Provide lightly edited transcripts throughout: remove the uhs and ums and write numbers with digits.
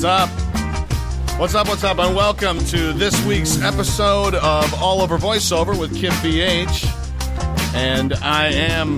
What's up? What's up, and welcome to this week's episode of All Over Voiceover with Kiff VH. And I am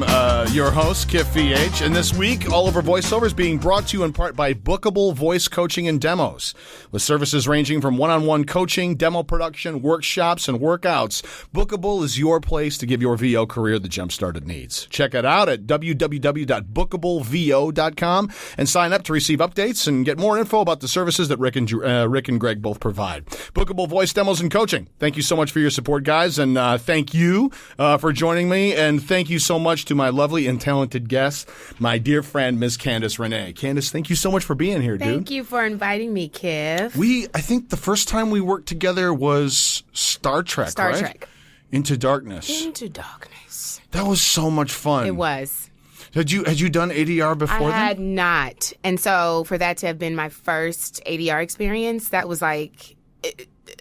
your host, Kiff VH. And this week, All Over Voiceover is being brought to you in part by Bookable Voice Coaching and Demos. With services ranging from one-on-one coaching, demo production, workshops, and workouts, Bookable is your place to give your VO career the jump-start it needs. Check it out at www.bookablevo.com and sign up to receive updates and get more info about the services that Rick and Greg both provide. Bookable Voice Demos and Coaching. Thank you so much for your support, guys, and thank you for joining me. And thank you so much to my lovely and talented guest, my dear friend, Ms. Candice Renée. Candice, thank you so much for being here, dude. Thank you for inviting me, Kiff. I think the first time we worked together was Star Trek, Star Trek. Into Darkness. Into Darkness. That was so much fun. It was. Had you done ADR before then? I had not. And so for that to have been my first ADR experience, that was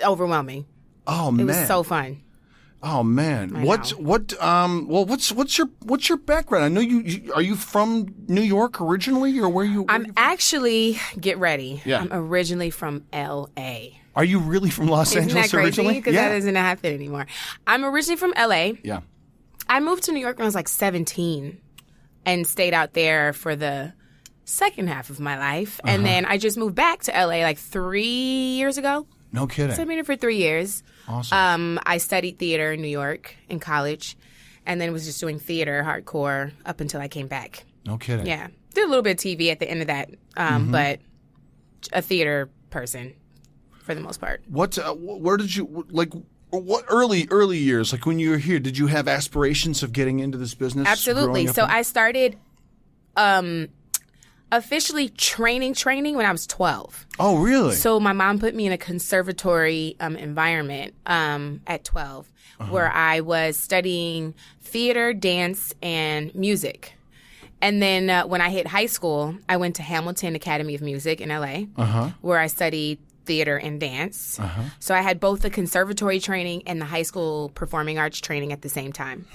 overwhelming. Oh, man. It was so fun. Oh man, what's your background? I know you are you from New York originally, or where you? I'm actually get ready. Yeah. I'm originally from L.A. Are you really from Los Angeles originally? Because that doesn't happen anymore. I'm originally from L.A. Yeah. I moved to New York when I was 17, and stayed out there for the second half of my life, and then I just moved back to L.A. 3 years ago. No kidding. So I've been here for 3 years. Awesome. I studied theater in New York in college, and then was just doing theater hardcore up until I came back. No kidding. Yeah. Did a little bit of TV at the end of that, but a theater person for the most part. Where did you, what early years, when you were here, did you have aspirations of getting into this business? Absolutely. So I started officially training when I was 12. Oh, really? So my mom put me in a conservatory environment at 12 where I was studying theater, dance, and music. And then when I hit high school, I went to Hamilton Academy of Music in L.A. Where I studied theater and dance. So I had both the conservatory training and the high school performing arts training at the same time.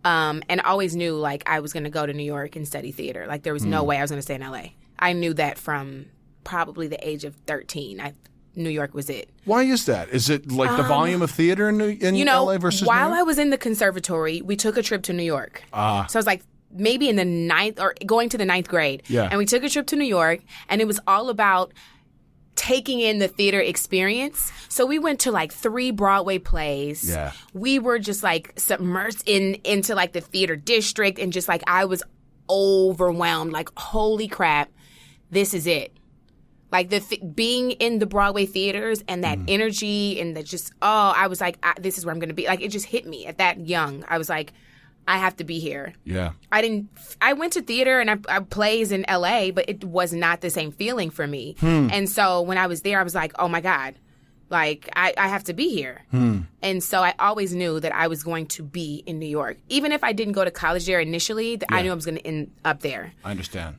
And always knew I was going to go to New York and study theater. There was no way I was going to stay in LA. I knew that from probably the age of 13. New York was it. Why is that? Is it the volume of theater in LA versus while New York? I was in the conservatory, we took a trip to New York. So I was maybe in the ninth or going to the ninth grade. Yeah. And we took a trip to New York, and it was all about taking in the theater experience. So we went to 3 Broadway plays. Yeah. We were just submersed into the theater district, and just I was overwhelmed. Holy crap, this is it. Being in the Broadway theaters and that energy and I was this is where I'm going to be. It just hit me at that young. I was I have to be here. Yeah. I went to theater and I plays in LA, but it was not the same feeling for me. And so when I was there, I was oh my God, I have to be here. And so I always knew that I was going to be in New York. Even if I didn't go to college there initially, I knew I was going to end up there. I understand.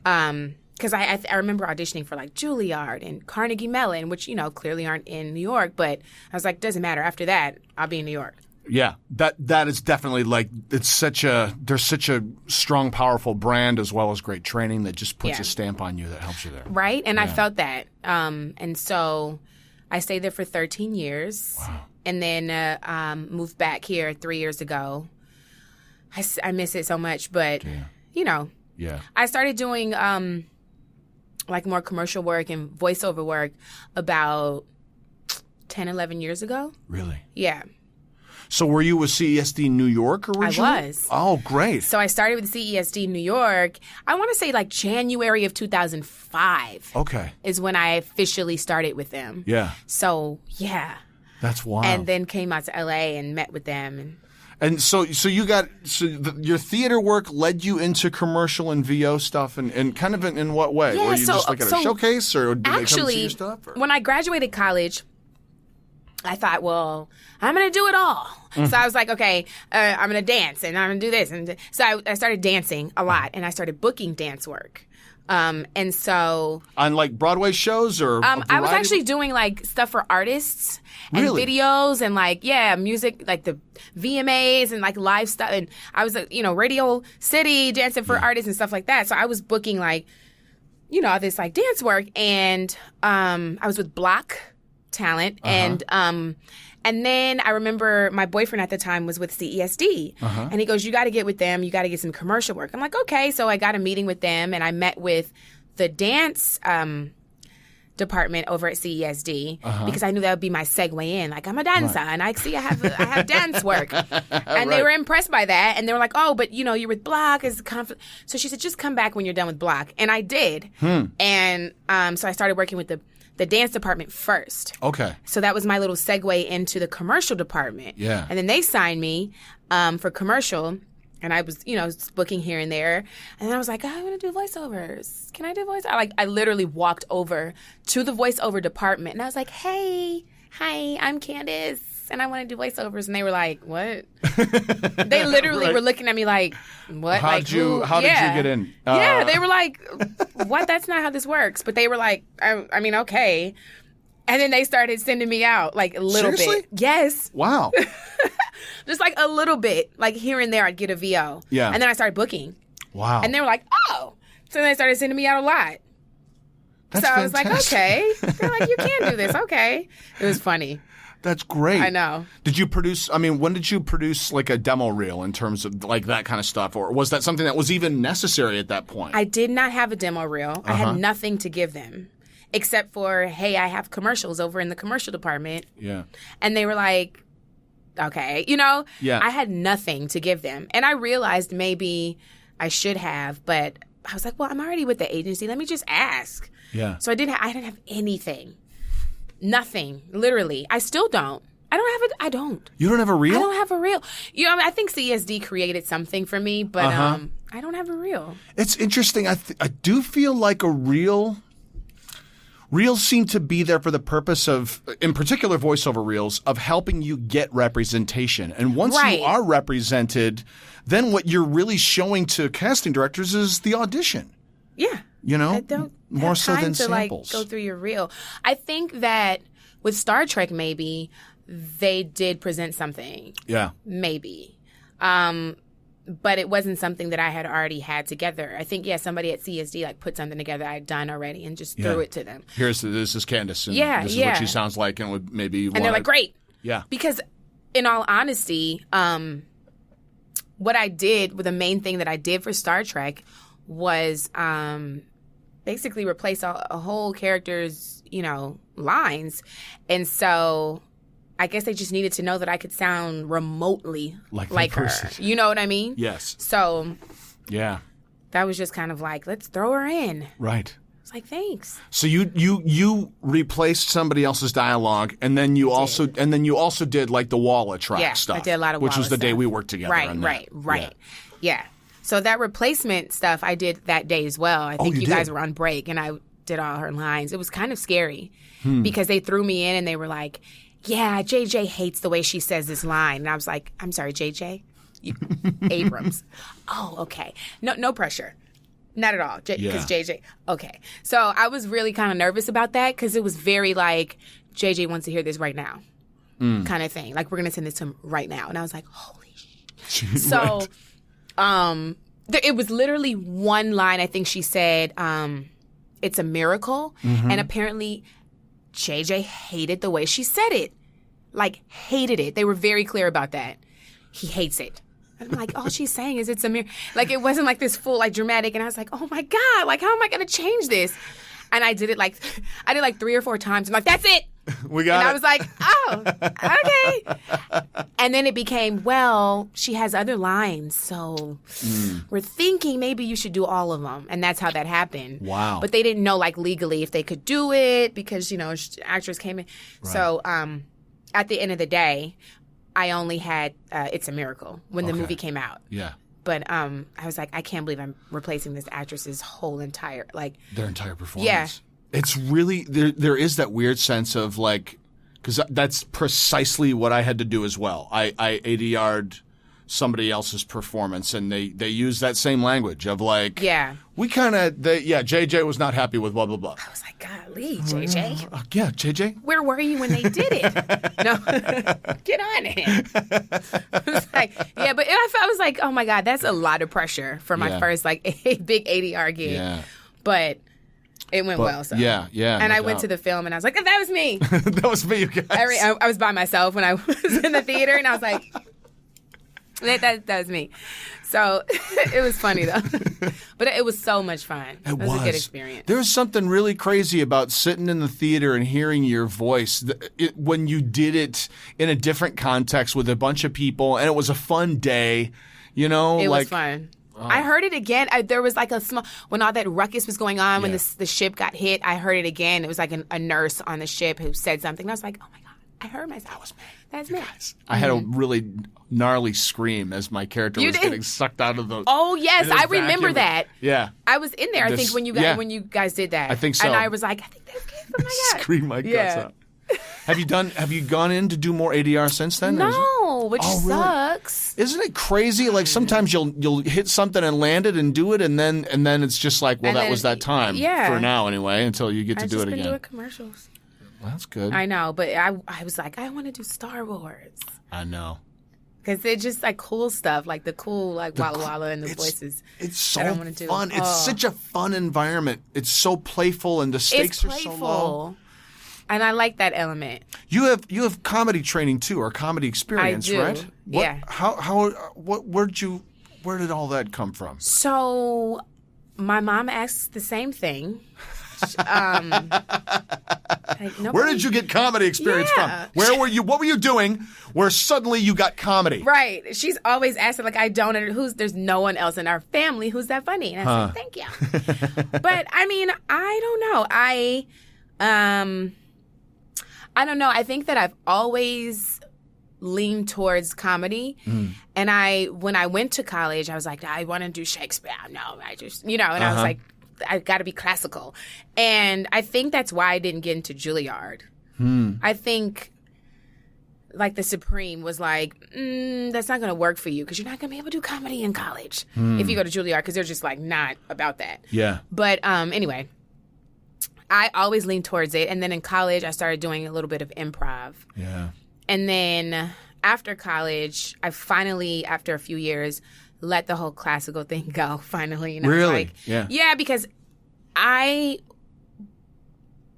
Because I remember auditioning for Juilliard and Carnegie Mellon, which, clearly aren't in New York. But I was doesn't matter. After that, I'll be in New York. Yeah, that is definitely there's such a strong, powerful brand as well as great training that just puts a stamp on you that helps you there. Right, and I felt that, and so I stayed there for 13 years. Wow. And then moved back here 3 years ago. I miss it so much, but Yeah. I started doing more commercial work and voiceover work about 10, 11 years ago. Really? Yeah. So were you with CESD New York originally? I was. Oh, great. So I started with CESD New York, I want to say January of 2005. Okay. Is when I officially started with them. Yeah. So, yeah. That's wild. And then came out to LA and met with them. And so your theater work led you into commercial and VO stuff, and kind of in what way? Yeah, Were you just at a showcase, or did they come to see your stuff? Or? When I graduated college, I thought, well, I'm going to do it all. So I was okay, I'm going to dance, and I'm going to do this. And so I started dancing a lot, and I started booking dance work. And so on Broadway shows or I was actually doing stuff for artists and videos and music, the VMAs and live stuff. And I was Radio City dancing for artists and stuff like that. So I was booking all this like dance work, and I was with Block Talent, and then I remember my boyfriend at the time was with CESD, and he goes, "You got to get with them. You got to get some commercial work." I'm like, "Okay." So I got a meeting with them, and I met with the dance department over at CESD because I knew that would be my segue in. Like, I'm a dancer, and I have dance work, and they were impressed by that, and they were like, "Oh, but you're with Block as So she said, "Just come back when you're done with Block," and I did, and so I started working with the dance department first. Okay. So that was my little segue into the commercial department. Yeah. And then they signed me for commercial. And I was, booking here and there. And then I was like, I want to do voiceovers. Can I do voiceovers? I literally walked over to the voiceover department. And I was like, hey, hi, I'm Candice. And I want to do voiceovers. And they were like, what? They literally were looking at me like, what? How did you get in? Yeah, they were like, what? That's not how this works. But they were like, I mean, okay. And then they started sending me out like a little bit. Yes. Wow. Just like a little bit. Like here and there I'd get a VO. Yeah. And then I started booking. Wow. And they were like, oh. So then they started sending me out a lot. That's so fantastic. I was like, okay. They're like, you can do this. Okay. It was funny. That's great. I know. Did you produce, when did you produce like a demo reel in terms of like that kind of stuff? Or was that something that was even necessary at that point? I did not have a demo reel. I had nothing to give them. Except for, hey, I have commercials over in the commercial department. Yeah. And they were like, okay. Yeah. I had nothing to give them. And I realized maybe I should have, but I was like, well, I'm already with the agency. Let me just ask. Yeah. So I didn't have anything. Nothing. Literally. I still don't. I don't. You don't have a reel? I don't have a reel. I think CSD created something for me, but I don't have a reel. It's interesting. I do feel like a reel... Reels seem to be there for the purpose of, in particular voiceover reels, of helping you get representation. And once you are represented, then what you're really showing to casting directors is the audition. Yeah. I don't more have so time than to, samples. Go through your reel. I think that with Star Trek, maybe they did present something. Yeah. Maybe. But it wasn't something that I had already had together. I think, somebody at CSD put something together I had done already and just threw it to them. This is Candice, and this is what she sounds like, and would maybe and they're like, great. Yeah. Because in all honesty, what I did, the main thing that I did for Star Trek was basically replace a whole character's, lines. And so... I guess they just needed to know that I could sound remotely like her. You know what I mean? Yes. So, yeah, that was just kind of like, let's throw her in. Right. It's like, thanks. So you replaced somebody else's dialogue, and then you also did like the Walla track stuff. I did a lot of which Walla was the stuff. day we worked together. Right. Yeah. So that replacement stuff I did that day as well. I think you guys were on break, and I did all her lines. It was kind of scary because they threw me in, and they were like, yeah, JJ hates the way she says this line. And I was like, I'm sorry, JJ? Abrams. Oh, okay. No pressure. Not at all. Because JJ. Okay. So I was really kind of nervous about that because it was very like, JJ wants to hear this right now kind of thing. Like, we're going to send this to him right now. And I was like, holy shit. So it was literally one line. I think she said, it's a miracle. And apparently... JJ hated the way she said it. Like, hated it. They were very clear about that. He hates it. I'm like, all she's saying is it's a mirror. Like, it wasn't like this full, like, dramatic. And I was like, oh, my God. Like, how am I going to change this? And I did it, like 3 or 4 times. I'm like, that's it. We got and I was like, oh, okay. And then it became, well, she has other lines. So we're thinking maybe you should do all of them. And that's how that happened. Wow. But they didn't know, like, legally if they could do it because, actress came in. Right. So at the end of the day, I only had It's a Miracle when the movie came out. Yeah. But I was like, I can't believe I'm replacing this actress's whole entire, their entire performance. Yeah. It's really, there is that weird sense of like, because that's precisely what I had to do as well. I ADR'd somebody else's performance, and they use that same language of like, we kind of, JJ was not happy with blah, blah, blah. I was like, golly, JJ. Yeah, JJ. Where were you when they did it? No, get on it. I was like, but I was like, oh my God, that's a lot of pressure for my first, like, big ADR gig. Yeah. But It went well. So. Yeah. And I went to the film, and I was like, that was me. That was me, you guys. I was by myself when I was in the theater, and I was like, that was me. So it was funny, though. But it was so much fun. It was a good experience. There was something really crazy about sitting in the theater and hearing your voice when you did it in a different context with a bunch of people, and it was a fun day. You know? It was fun. I heard it again. There was like a small, when all that ruckus was going on, when the ship got hit, I heard it again. It was like a nurse on the ship who said something. And I was like, oh my God, I heard myself. That was me. That's me. Guys, I had a really gnarly scream as my character was getting sucked out of the. Oh, yes. I remember that. Yeah. I was in there, I think, when you guys did that. I think so. And I was like, I think that's Kiff. Oh my God. Scream my guts out. Have you gone in to do more ADR since then? No, which sucks. Really? Isn't it crazy? Like sometimes you'll hit something and land it and do it, and then it's just like, well, that was that time for now anyway, until you get to do it again. I've just been doing commercials. Well, that's good. I know, but I was like, I want to do Star Wars. I know. Because it's just like cool stuff, like the cool Walla Walla and the voices. It's so fun. It's such a fun environment. It's so playful, and the stakes are so low. And I like that element. You have comedy training too, or comedy experience, I do. right? Yeah. Where did all that come from? So, my mom asked the same thing. Where did you get comedy experience from? Where were you? What were you doing? Where suddenly you got comedy? Right. She's always asking, like, I don't. There's no one else in our family who's that funny. And I said, thank you. But I mean, I don't know. I don't know. I think that I've always leaned towards comedy. And when I went to college, I was like, I want to do Shakespeare. No, I just, and I was like, I got to be classical. And I think that's why I didn't get into Juilliard. I think like the Supreme was like, that's not going to work for you because you're not going to be able to do comedy in college if you go to Juilliard, because they're just like not about that. Yeah. But anyway, I always leaned towards it. And then in college, I started doing a little bit of improv. Yeah. And then after college, I finally, after a few years, let the whole classical thing go, finally. And really? I was like, yeah, because I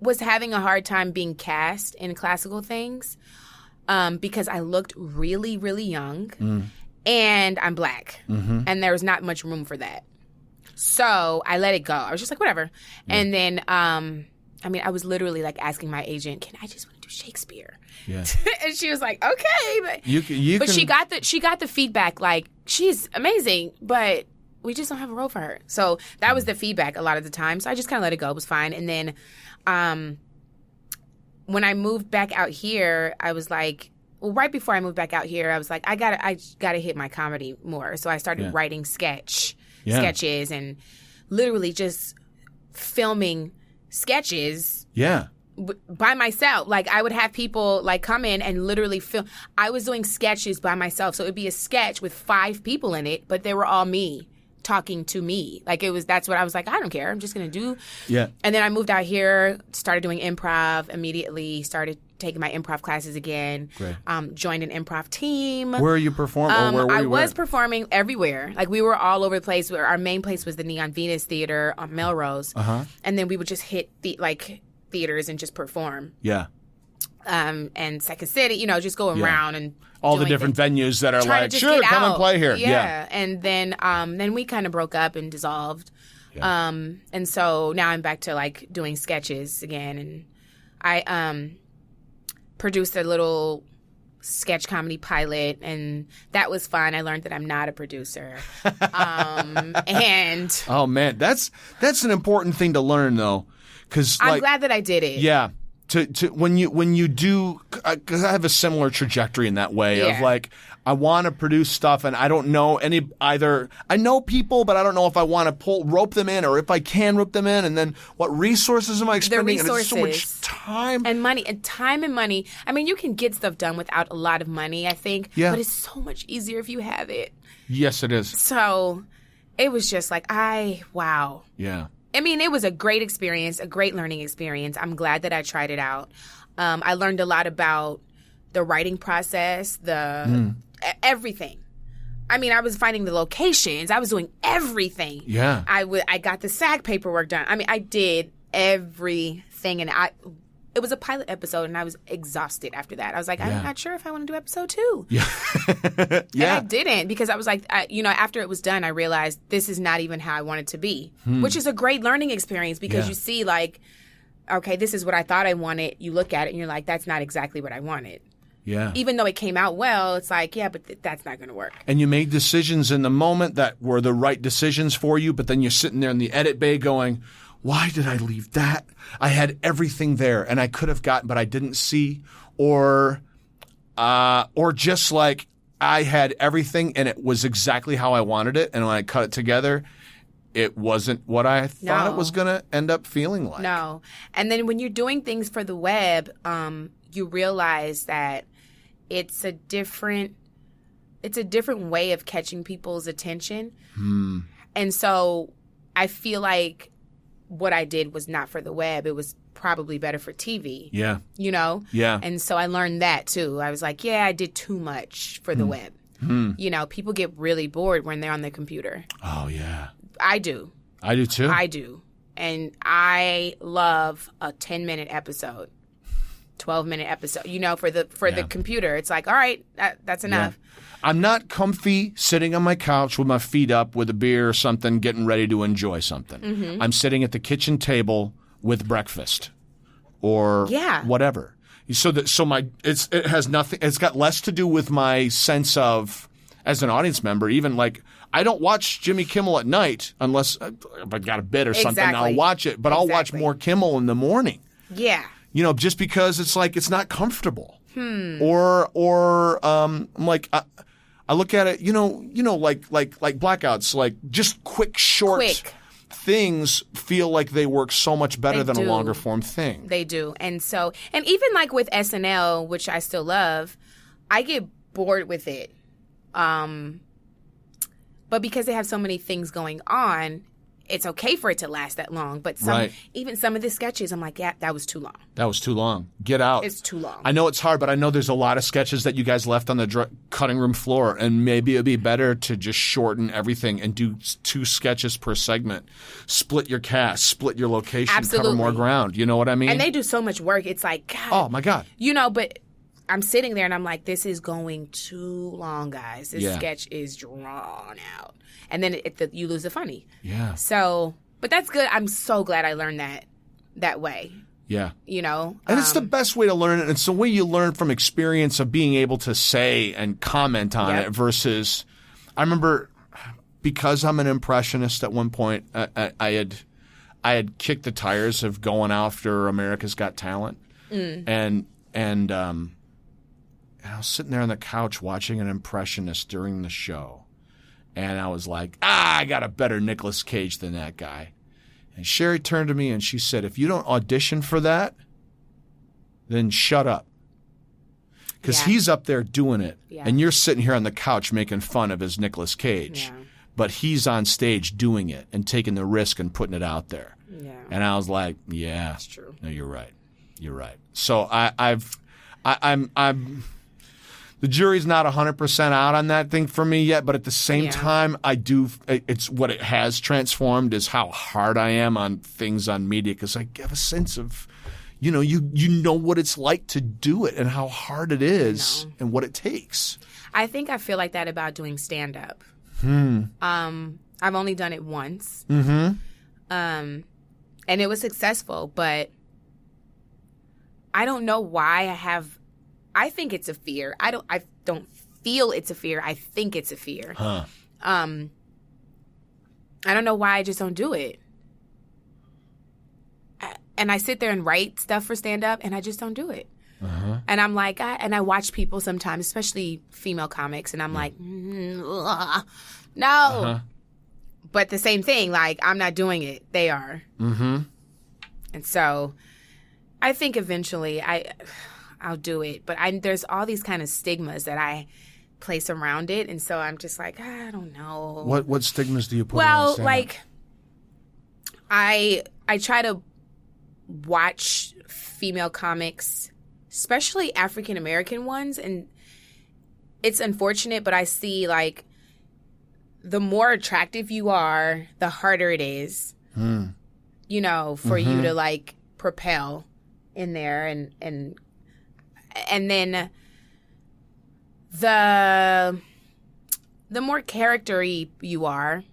was having a hard time being cast in classical things because I looked really, really young and I'm Black. And there was not much room for that. So I let it go. I was just like, whatever. Yeah. And then, I was literally like asking my agent, I just want to do Shakespeare. Yeah. And she was like, okay. But but she got the feedback like, she's amazing, but we just don't have a role for her. So that was the feedback a lot of the time. So I just kind of let it go. It was fine. And then when I moved back out here, I was like, well, right before I moved back out here, I was like, I gotta hit my comedy more. So I started writing sketches and literally just filming sketches by myself. Like I would have people like come in and literally film. I was doing sketches by myself. So it'd be a sketch with 5 people in it, but they were all me talking to me. Like that's what I was like, I don't care. I'm just going to do. Yeah. And then I moved out here, started doing improv immediately, started taking my improv classes again. Great. Joined an improv team. Where are you performing? I was performing everywhere. Like we were all over the place. Our main place was the Neon Venus Theater on Melrose. And then we would just hit theaters and just perform. Yeah. And Second City, just go around and all the different venues that are like, sure, come and play here. Yeah. And then we kind of broke up and dissolved. Yeah. And so now I'm back to like doing sketches again. And I produced a little sketch comedy pilot, and that was fun. I learned that I'm not a producer. And oh man, that's an important thing to learn though, because I'm glad that I did it. Yeah. To when you do, because I have a similar trajectory in that way of like, I want to produce stuff and I don't know I know people, but I don't know if I want to rope them in or if I can rope them in, and then what resources am I expending? And it's so much time. And money. I mean, you can get stuff done without a lot of money, I think, but it's so much easier if you have it. Yes, it is. So it was just like, wow. Yeah. I mean, it was a great experience, a great learning experience. I'm glad that I tried it out. I learned a lot about the writing process, everything. I mean, I was finding the locations. I was doing everything. Yeah. I got the SAG paperwork done. I mean, I did everything. And it was a pilot episode, and I was exhausted after that. I was like, I'm not sure if I want to do episode 2. Yeah. And I didn't, because I was like, after it was done, I realized this is not even how I want it to be, which is a great learning experience, because you see, like, okay, this is what I thought I wanted. You look at it and you're like, that's not exactly what I wanted. Yeah. Even though it came out well, it's like, yeah, but that's not going to work. And you made decisions in the moment that were the right decisions for you, but then you're sitting there in the edit bay going, why did I leave that? I had everything there and I could have gotten, but I didn't see. Or just like I had everything and it was exactly how I wanted it. And when I cut it together, it wasn't what I thought it was going to end up feeling like. No. And then when you're doing things for the web, you realize that it's a different way of catching people's attention. And so I feel like what I did was not for the web. It was probably better for TV. Yeah. You know? Yeah. And so I learned that too. I was like, yeah, I did too much for the web. You know, people get really bored when they're on their computer. Oh, yeah. I do. I do too. I do. And I love a 10-minute episode, 12-minute episode, you know, for the computer. It's like, all right, that's enough. Yeah. I'm not comfy sitting on my couch with my feet up with a beer or something, getting ready to enjoy something. I'm sitting at the kitchen table with breakfast or whatever. It has nothing. It's got less to do with my sense of, as an audience member, even like I don't watch Jimmy Kimmel at night unless if I've got a bit or something. I'll watch it, but I'll watch more Kimmel in the morning. Yeah. You know, just because it's like it's not comfortable. Or like I look at it, like blackouts, like just quick things feel like they work so much better than a longer form thing. They do. And even like with SNL, which I still love, I get bored with it. But because they have so many things going on, it's okay for it to last that long. But even some of the sketches, I'm like, yeah, that was too long. That was too long. Get out. It's too long. I know it's hard, but I know there's a lot of sketches that you guys left on the cutting room floor, and maybe it'd be better to just shorten everything and do 2 sketches per segment. Split your cast, split your location, cover more ground. You know what I mean? And they do so much work. It's like, God. Oh, my God. You know, but I'm sitting there and I'm like, this is going too long, guys. This sketch is drawn out. And then you lose the funny. Yeah. So, but that's good. I'm so glad I learned that way. Yeah. You know? And it's the best way to learn it. It's the way you learn from experience of being able to say and comment on it versus, I remember because I'm an impressionist at one point, I had kicked the tires of going after America's Got Talent. And I was sitting there on the couch watching an impressionist during the show. And I was like, I got a better Nicolas Cage than that guy. And Sherry turned to me and she said, if you don't audition for that, then shut up. Because he's up there doing it. Yeah. And you're sitting here on the couch making fun of his Nicolas Cage. Yeah. But he's on stage doing it and taking the risk and putting it out there. Yeah. And I was like, yeah. That's true. No, you're right. You're right. So I'm the jury's not 100% out on that thing for me yet, but at the same time, it's what it has transformed is how hard I am on things on media because I have a sense of, you know what it's like to do it and how hard it is and what it takes. I think I feel like that about doing stand-up. I've only done it once. And it was successful, but I don't know why I think it's a fear. I don't feel it's a fear. I think it's a fear. I don't know why I just don't do it. And I sit there and write stuff for stand-up, and I just don't do it. And I'm like, I watch people sometimes, especially female comics, and I'm like, no. But the same thing, like, I'm not doing it. They are. And so I think eventually I'll do it. But there's all these kind of stigmas that I place around it. And so I'm just like, I don't know. What stigmas do you put around stand-up? Like, I try to watch female comics, especially African-American ones. And it's unfortunate, but I see, like, the more attractive you are, the harder it is you know, for you to like propel in there, and then the more character-y you are,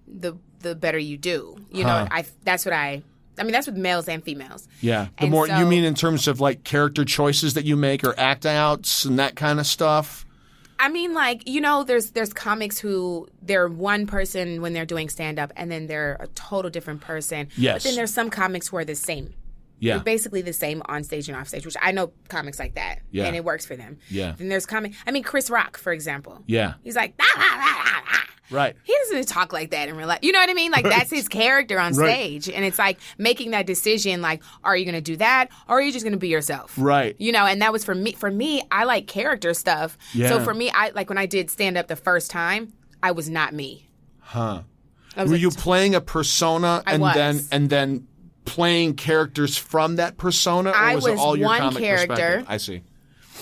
the better you do. You know, that's with males and females. Yeah. And more so, you mean in terms of like character choices that you make or act outs and that kind of stuff? I mean, like, you know, there's comics who they're one person when they're doing stand-up, and then they're a total different person. Yes. But then there's some comics who are the same. Yeah. They're basically the same on stage and off stage, which I know comics like that. Yeah. And it works for them. Yeah. Then there's Chris Rock, for example. Yeah. He's like, ah, ah, ah, ah. Right. He doesn't talk like that in real life. You know what I mean? Like, that's his character on stage. And it's like making that decision, like, are you going to do that, or are you just going to be yourself? Right. You know, and that was for me. For me, I like character stuff. Yeah. So for me, I like when I did stand-up the first time, I was not me. Huh. Were you playing a persona and then playing characters from that persona, or was it all your comic perspective? I see.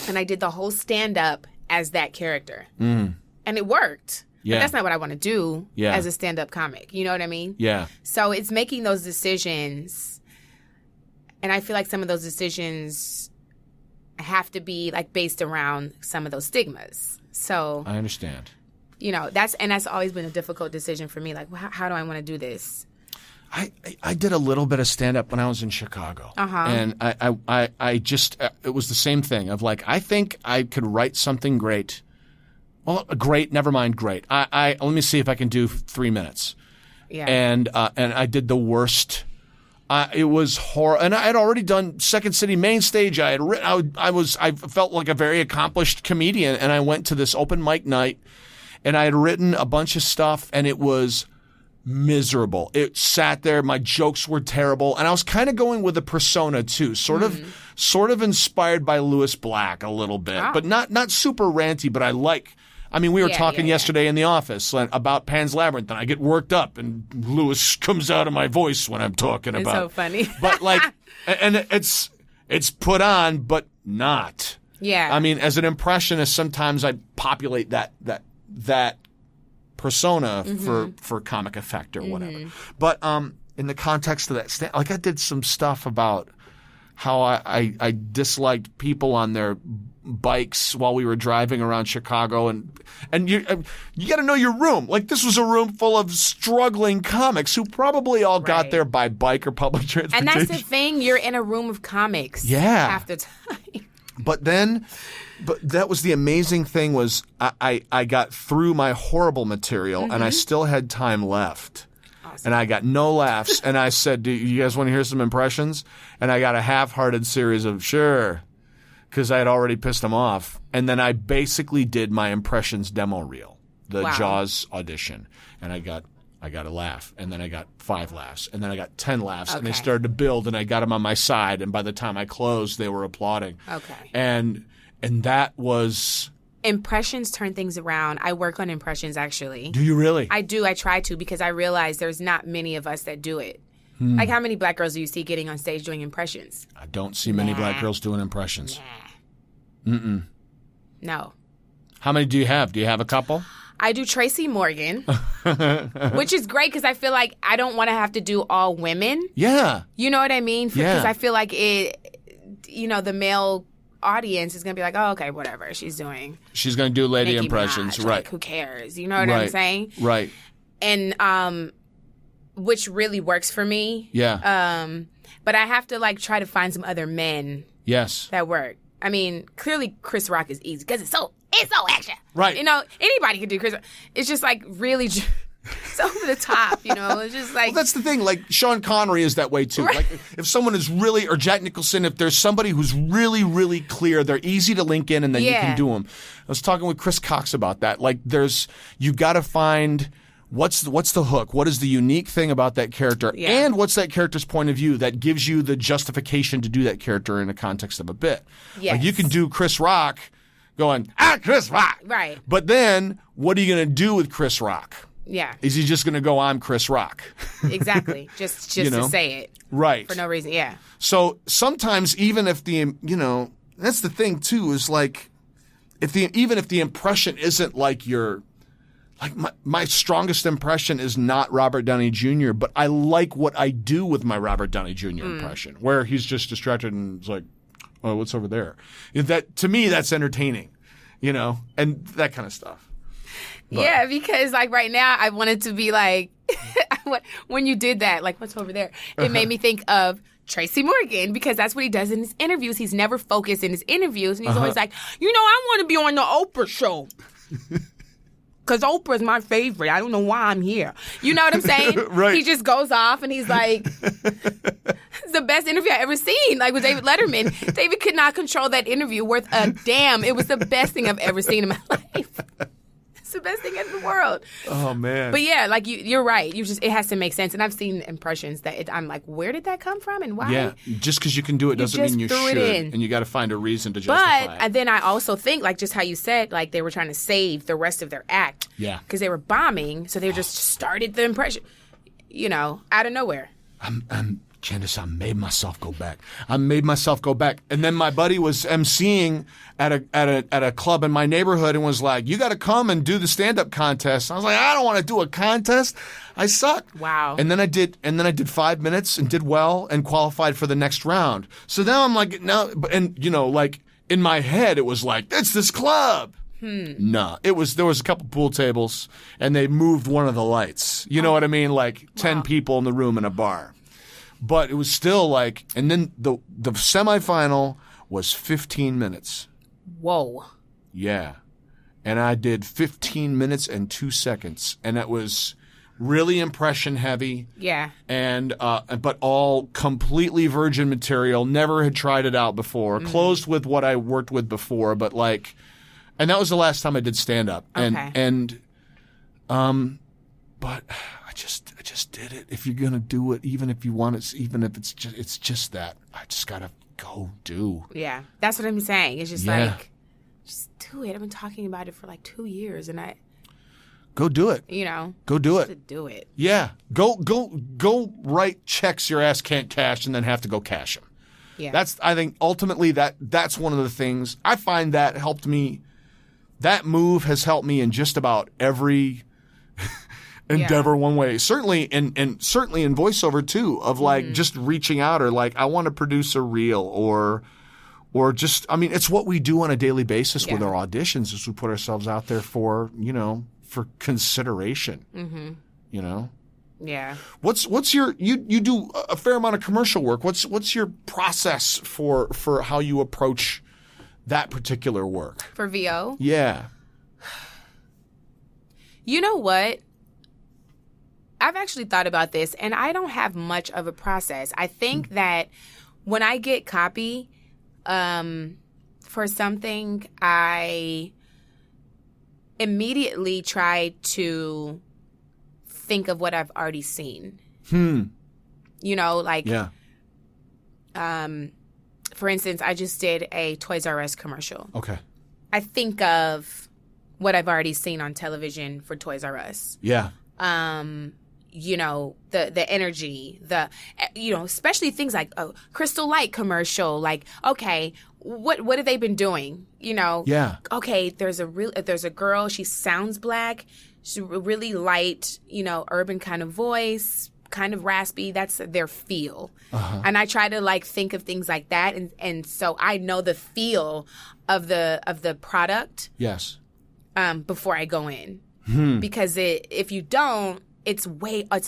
And I did the whole stand-up as that character. And it worked. Yeah. But that's not what I want to do as a stand-up comic. You know what I mean? Yeah. So it's making those decisions. And I feel like some of those decisions have to be like based around some of those stigmas. So I understand. You know, that's always been a difficult decision for me. Like, how do I want to do this? I did a little bit of stand-up when I was in Chicago. And I just, it was the same thing of like, I think I could write something great. Well, great, never mind great. Let me see if I can do 3 minutes. Yeah. And I did the worst. It was horrible. And I had already done Second City main stage. I had written, I felt like a very accomplished comedian, and I went to this open mic night, and I had written a bunch of stuff, and it was miserable. It sat there. My jokes were terrible. And I was kind of going with a persona too, sort of inspired by Lewis Black a little bit, but not super ranty, but we were talking yesterday in the office about Pan's Labyrinth, and I get worked up, and Lewis comes out of my voice when I'm talking about. It's so funny. But like, and it's put on, but not. Yeah. I mean, as an impressionist, sometimes I populate that persona for comic effect or whatever. But in the context of that, like I did some stuff about how I disliked people on their bikes while we were driving around Chicago, and you got to know your room. Like, this was a room full of struggling comics who probably all got there by bike or public transportation. And that's the thing, you're in a room of comics half the time. But that was the amazing thing was I got through my horrible material and I still had time left. Awesome. And I got no laughs. And I said, do you guys want to hear some impressions? And I got a half-hearted series of sure, because I had already pissed them off. And then I basically did my impressions demo reel, the Jaws audition. And I got a laugh, and then I got 5 laughs, and then I got 10 laughs, and they started to build, and I got them on my side. And by the time I closed, they were applauding. Okay. And that was... Impressions turn things around. I work on impressions, actually. Do you really? I do. I try to, because I realize there's not many of us that do it. Like, how many black girls do you see getting on stage doing impressions? I don't see many black girls doing impressions. No. How many do you have? Do you have a couple? I do Tracy Morgan, which is great because I feel like I don't want to have to do all women. Yeah. You know what I mean? Because I feel like the male audience is going to be like, oh, okay, whatever she's doing. She's going to do lady Nicki impressions, Minaj, right. Like, who cares? You know what I'm saying? Right. And which really works for me. Yeah. But I have to like try to find some other men that work. I mean, clearly Chris Rock is easy because it's so action. Right. You know, anybody can do Chris Rock. It's just like really it's over the top, you know. It's just like... Well, that's the thing. Like, Sean Connery is that way, too. Right. Like, if someone is really... Or Jack Nicholson, if there's somebody who's really, really clear, they're easy to link in and then you can do them. I was talking with Chris Cox about that. Like, you got to find... What's the hook? What is the unique thing about that character? Yeah. And what's that character's point of view that gives you the justification to do that character in the context of a bit? Yes. Like, you can do Chris Rock going, Chris Rock! Right. But then, what are you going to do with Chris Rock? Yeah. Is he just going to go, I'm Chris Rock? Exactly. Just to say it. Right. For no reason. Yeah. So sometimes even if that's the thing too, is like, even if the impression isn't like your like my strongest impression is not Robert Downey Jr., but I like what I do with my Robert Downey Jr. impression, where he's just distracted and it's like, oh, what's over there? That to me, that's entertaining, and that kind of stuff. But. Yeah, because like right now, I wanted to be like, when you did that, like, what's over there? It made me think of Tracy Morgan, because that's what he does in his interviews. He's never focused in his interviews, and he's always like, I want to be on the Oprah show. Because Oprah's my favorite. I don't know why I'm here. You know what I'm saying? Right. He just goes off and he's like, it's the best interview I've ever seen. Like with David Letterman. David could not control that interview worth a damn. It was the best thing I've ever seen in my life. It's the best thing in the world. Oh, man. But yeah, like you're right. It has to make sense. And I've seen impressions that I'm like, where did that come from and why? Yeah, just because you can do it doesn't mean you should. And you got to find a reason to justify it. But then I also think, like just how you said, like they were trying to save the rest of their act. Yeah. Because they were bombing, so they just started the impression, out of nowhere. Candice, I made myself go back. And then my buddy was emceeing at a club in my neighborhood and was like, you got to come and do the stand-up contest. And I was like, I don't want to do a contest. I suck. Wow. And then I did 5 minutes and did well and qualified for the next round. So now I'm like, like in my head, it was like, it's this club. No, there was a couple pool tables and they moved one of the lights. You know what I mean? Like 10 people in the room in a bar. But it was still like, and then the semifinal was 15 minutes. Whoa. Yeah. And I did 15 minutes and 2 seconds. And it was really impression heavy. Yeah. And, but all completely virgin material. Never had tried it out before. Closed with what I worked with before. But like, and that was the last time I did stand up. Okay. But I just did it. If you're gonna do it, even if you want it, even if it's just that, I just gotta go do. Yeah, that's what I'm saying. It's just like, just do it. I've been talking about it for like 2 years, and I go do it. Go do it. To do it. Yeah, go write checks your ass can't cash, and then have to go cash them. Yeah, I think ultimately that's one of the things I find that helped me. That move has helped me in just about every endeavor one way. Certainly in voiceover too, of like just reaching out or like, I want to produce a reel or just, I mean, it's what we do on a daily basis with our auditions is we put ourselves out there for consideration, Yeah. What's your, you do a fair amount of commercial work. What's your process for how you approach that particular work? For VO? Yeah. You know what? I've actually thought about this, and I don't have much of a process. I think that when I get copy for something, I immediately try to think of what I've already seen. For instance, I just did a Toys R Us commercial. Okay. I think of what I've already seen on television for Toys R Us. Yeah. The energy, especially things like a Crystal Light commercial. Like, okay, what have they been doing? Yeah. Okay, there's a girl. She sounds black. She's really light. Urban kind of voice, kind of raspy. That's their feel. And I try to think of things like that, and so I know the feel of the product. Yes. Before I go in, because if you don't, it's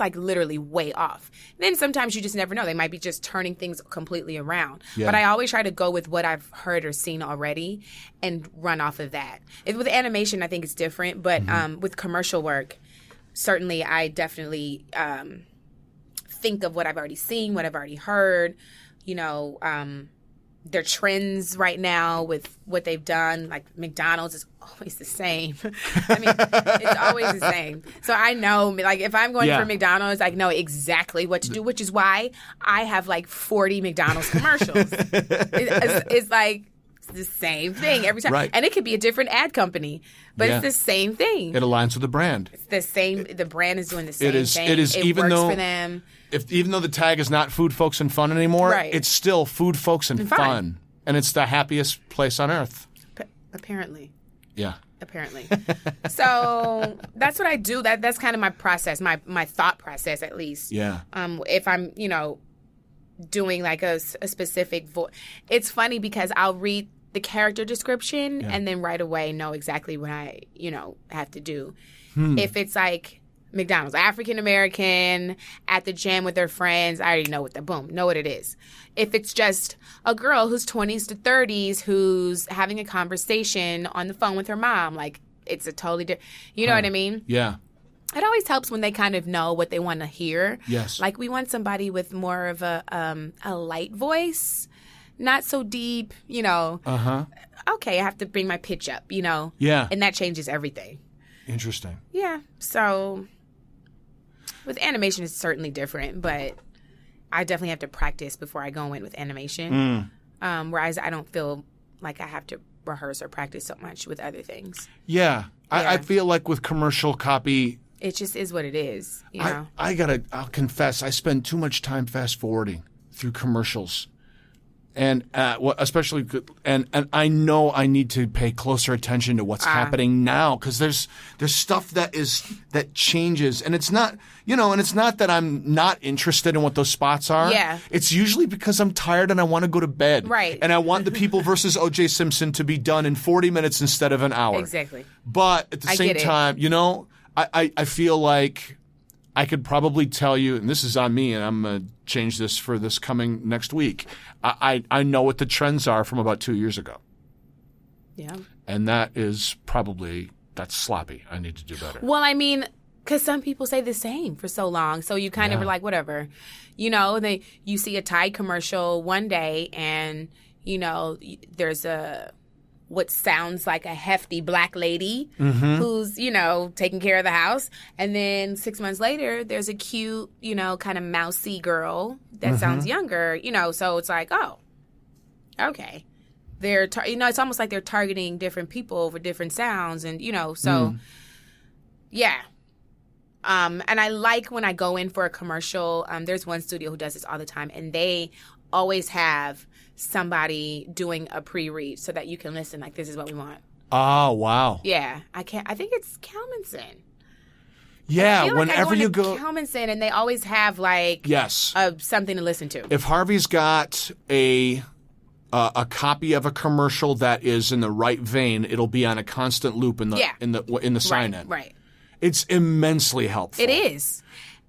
like literally way off. Then sometimes you just never know. They might be just turning things completely around. Yeah. But I always try to go with what I've heard or seen already and run off of that. With animation, I think it's different. But with commercial work, certainly I definitely think of what I've already seen, what I've already heard. Their trends right now with what they've done, like McDonald's is always the same. I mean, it's always the same. So I know, like, if I'm going for McDonald's, I know exactly what to do, which is why I have 40 McDonald's commercials. It's like the same thing every time. Right. And it could be a different ad company, but it's the same thing. It aligns with the brand. It's the same. The brand is doing the same thing. It is, even works though for them. Even though the tag is not food, folks, and fun anymore, right. It's still food, folks, and fun. And it's the happiest place on earth. Apparently. Yeah. apparently. So that's what I do. That's kind of my process, my thought process, at least. Yeah. If I'm, doing like a specific voice. It's funny because I'll read the character description and then right away know exactly what I, have to do. If it's like McDonald's, African American, at the gym with their friends, I already know what it is. If it's just a girl who's 20s to 30s who's having a conversation on the phone with her mom, like it's a totally different, you know what I mean? Yeah. It always helps when they kind of know what they want to hear. Yes. Like we want somebody with more of a light voice, not so deep, Uh-huh. Okay, I have to bring my pitch up, Yeah. And that changes everything. Interesting. Yeah. So with animation, it's certainly different, but I definitely have to practice before I go in with animation. Whereas I don't feel like I have to rehearse or practice so much with other things. Yeah. I feel like with commercial copy, it just is what it is. I'll confess, I spend too much time fast forwarding through commercials. And especially, and I know I need to pay closer attention to what's happening now, because there's stuff that changes, and it's not that I'm not interested in what those spots are. Yeah. It's usually because I'm tired and I want to go to bed. Right. And I want the People versus O.J. Simpson to be done in 40 minutes instead of an hour. Exactly. But at the same time, I feel like I could probably tell you, and this is on me, and I'm going to change this for this coming next week. I know what the trends are from about 2 years ago. Yeah. And that's sloppy. I need to do better. Well, I mean, because some people say the same for so long. So you kind of are like, whatever. You see a Tide commercial one day and, there's what sounds like a hefty black lady who's, taking care of the house. And then 6 months later, there's a cute, kind of mousy girl that sounds younger, so it's like, oh, okay. They're, it's almost like they're targeting different people for different sounds and, so, yeah. And I like when I go in for a commercial, there's one studio who does this all the time, and they always have somebody doing a pre-read so that you can listen like, this is what we want. Oh, wow. Yeah. I think it's Kelmanson. Yeah, whenever you go Kelmanson, and they always have something to listen to. If Harvey's got a copy of a commercial that is in the right vein, it'll be on a constant loop in the sign-in. Right. It's immensely helpful. It is.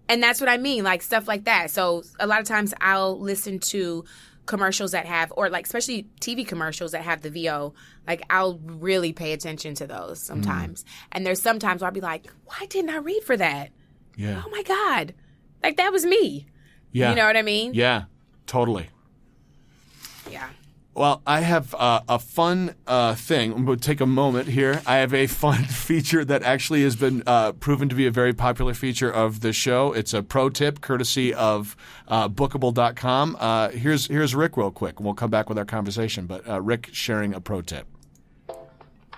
And that's what I mean, like stuff like that. So a lot of times I'll listen to commercials that have, or like especially TV commercials that have the VO, like I'll really pay attention to those sometimes. And there's sometimes where I'll be like, why didn't I read for that? Yeah. Oh my God. Like that was me. Yeah. You know what I mean? Yeah, totally. Yeah. Well, I have a fun thing. I'm going to take a moment here. I have a fun feature that actually has been proven to be a very popular feature of the show. It's a pro tip courtesy of Bookable.com. Here's Rick real quick, and we'll come back with our conversation. But Rick sharing a pro tip.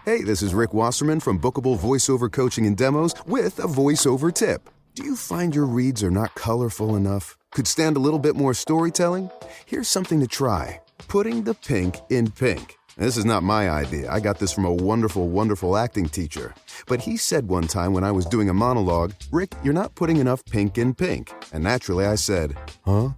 Hey, this is Rick Wasserman from Bookable Voiceover Coaching and Demos with a voiceover tip. Do you find your reads are not colorful enough? Could stand a little bit more storytelling? Here's something to try. Putting the pink in pink. This is not my idea. I got this from a wonderful, wonderful acting teacher. But he said one time when I was doing a monologue, Rick, you're not putting enough pink in pink. And naturally I said, huh?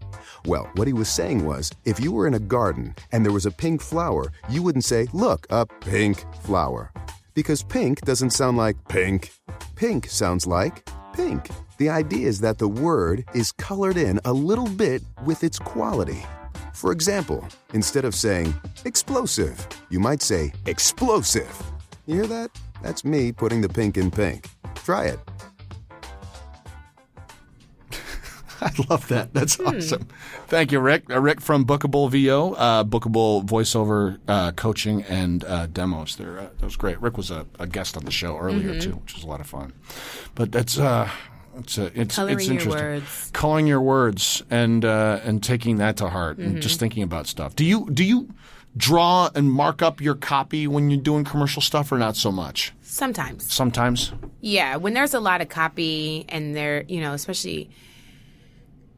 Well, what he was saying was, if you were in a garden and there was a pink flower, you wouldn't say, look, a pink flower. Because pink doesn't sound like pink. Pink sounds like pink. The idea is that the word is colored in a little bit with its quality. For example, instead of saying explosive, you might say explosive. You hear that? That's me putting the pink in pink. Try it. I love that. That's awesome. Thank you, Rick. Rick from Bookable VO, Bookable Voiceover Coaching and Demos. That was great. Rick was a guest on the show earlier, too, which was a lot of fun. But that's... It's interesting. Coloring your words and taking that to heart and just thinking about stuff. Do you draw and mark up your copy when you're doing commercial stuff, or not so much? Sometimes. Yeah, when there's a lot of copy and there, especially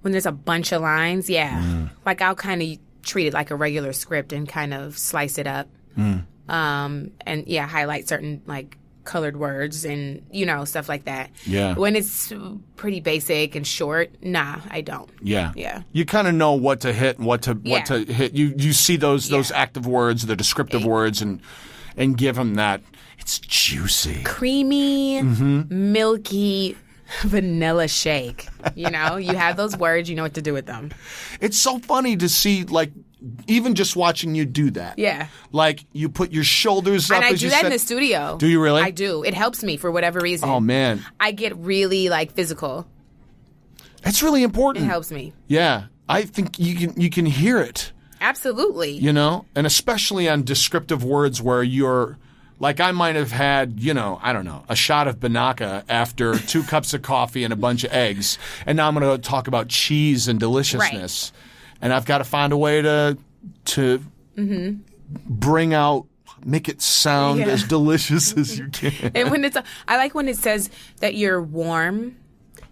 when there's a bunch of lines. Yeah, like I'll kind of treat it like a regular script and kind of slice it up. And highlight certain like colored words and, stuff like that. Yeah. When it's pretty basic and short, nah, I don't. Yeah. Yeah. You kind of know what to hit and what to hit. You see those active words, the descriptive words, and give them that. It's juicy. Creamy, milky, vanilla shake. You have those words, you know what to do with them. It's so funny to see, like, even just watching you do that. Yeah. Like, you put your shoulders up. And I as do you that said. in the studio. Do you really? I do. It helps me for whatever reason. Oh, man. I get really, physical. It's really important. It helps me. Yeah. I think you can hear it. Absolutely. And especially on descriptive words where you're, like, I might have had, I don't know, a shot of Banaka after 2 cups of coffee and a bunch of eggs, and now I'm going to talk about cheese and deliciousness. Right. And I've got to find a way to bring out, make it sound as delicious as you can. And I like when it says that you're warm,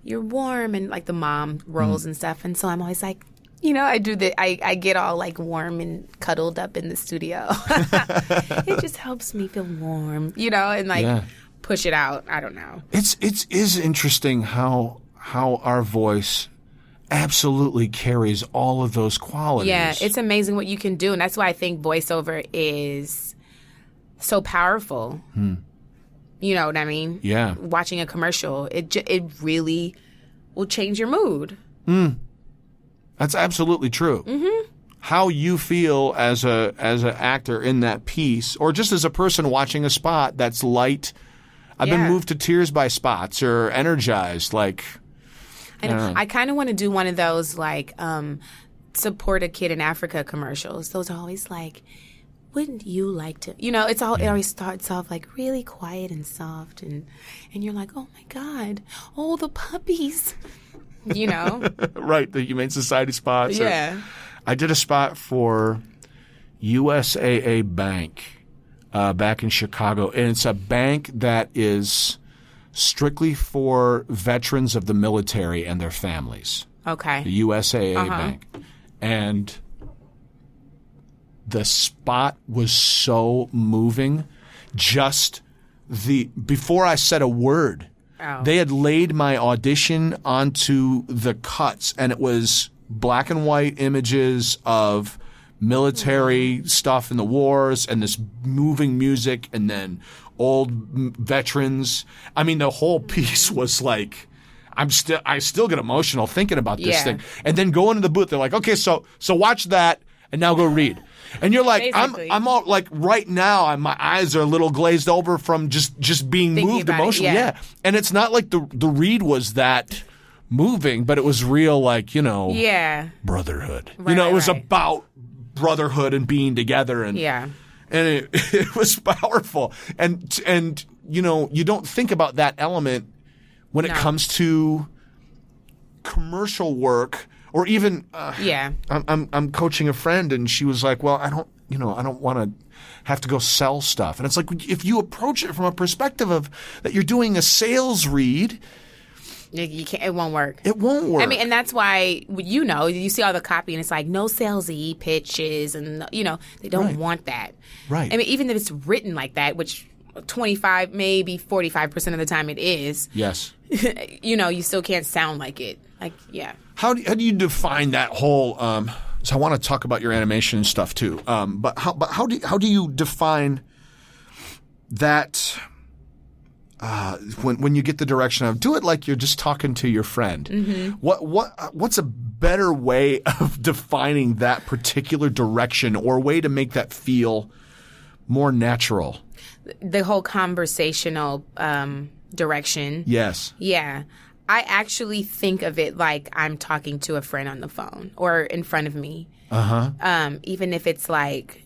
and like the mom rolls and stuff. And so I'm always like, I do I get all like warm and cuddled up in the studio. It just helps me feel warm, and push it out. I don't know. It is interesting how our voice absolutely carries all of those qualities. Yeah, it's amazing what you can do, and that's why I think voiceover is so powerful. You know what I mean? Yeah. Watching a commercial, it really will change your mood. That's absolutely true. Mm-hmm. How you feel as an actor in that piece, or just as a person watching a spot that's light. I've been moved to tears by spots or energized, like. I kind of want to do one of those, like, support a kid in Africa commercials. Those are always like, wouldn't you like to? It always starts off like really quiet and soft, and you're like, oh my God, oh, the puppies, Right, the Humane Society spots. Yeah. I did a spot for USAA Bank back in Chicago, and it's a bank that is strictly for veterans of the military and their families. Okay. The USAA Bank. And the spot was so moving. Just before I said a word, they had laid my audition onto the cuts, and it was black and white images of military stuff in the wars and this moving music, and then old veterans. I mean, the whole piece was like, I still get emotional thinking about this thing. And then go into the booth. They're like, okay, so watch that, and now go read. And you're like, basically. I'm all like, right now, my eyes are a little glazed over from just being moved emotionally. Yeah. And it's not like the read was that moving, but it was real, like, brotherhood. Right, it was about brotherhood and being together. And and it was powerful. And you don't think about that element when it comes to commercial work, or even I'm coaching a friend, and she was like, well, I don't want to have to go sell stuff. And it's like, if you approach it from a perspective of that you're doing a sales read, you can't. It won't work. It won't work. I mean, and that's why you see all the copy, and it's like no salesy pitches, and they don't want that. Right. I mean, even if it's written like that, which 25, maybe 45% of the time it is. Yes. You still can't sound like it. Like, yeah. How do you define that whole? So I want to talk about your animation and stuff too. But how do you define that? When you get the direction of do it like you're just talking to your friend. Mm-hmm. What's a better way of defining that particular direction, or way to make that feel more natural? The whole conversational direction. Yes. Yeah. I actually think of it like I'm talking to a friend on the phone or in front of me. Even if it's like,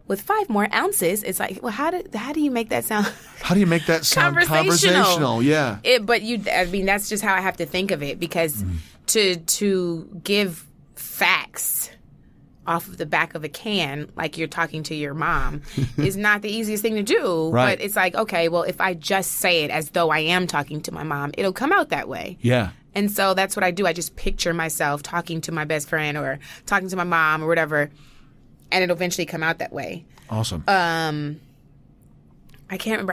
with 5 more ounces, it's like, well, how do you make that sound? How do you make that sound conversational? Yeah. That's just how I have to think of it, because to give facts off of the back of a can like you're talking to your mom is not the easiest thing to do. Right. But it's like, okay, well, if I just say it as though I am talking to my mom, it'll come out that way. Yeah. And so that's what I do. I just picture myself talking to my best friend or talking to my mom or whatever, and it'll eventually come out that way. Awesome. I can't remember.